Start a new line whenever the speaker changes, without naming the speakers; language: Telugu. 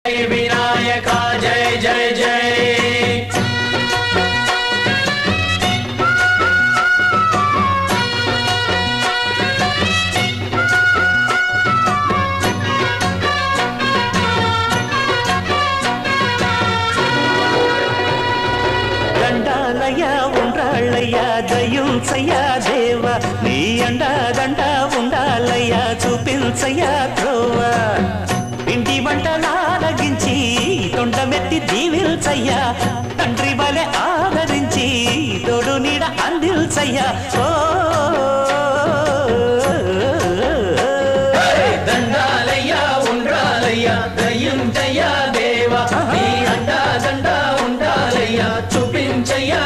जय विनायका जय जय जय
దండాలయ్యా ఉండ్రాళ్ళయ్యా దయుంచయ్యా దేవా నీ అండా దండ ఉండాలయ్యా చూపించయ్యా త్రోవా ఇంటి వంటలారగించి తొండమెత్తి దీవిల్చయ్యా తండ్రి వలె ఆదరించి తోడు నీడ అందిల్చయ్యా ఓ
దండాలయ్యా ఉండ్రాలయ్యా దయుంచయ్యా దేవా నీ అండా దండ ఉండాలయ్యా చూపించయ్యా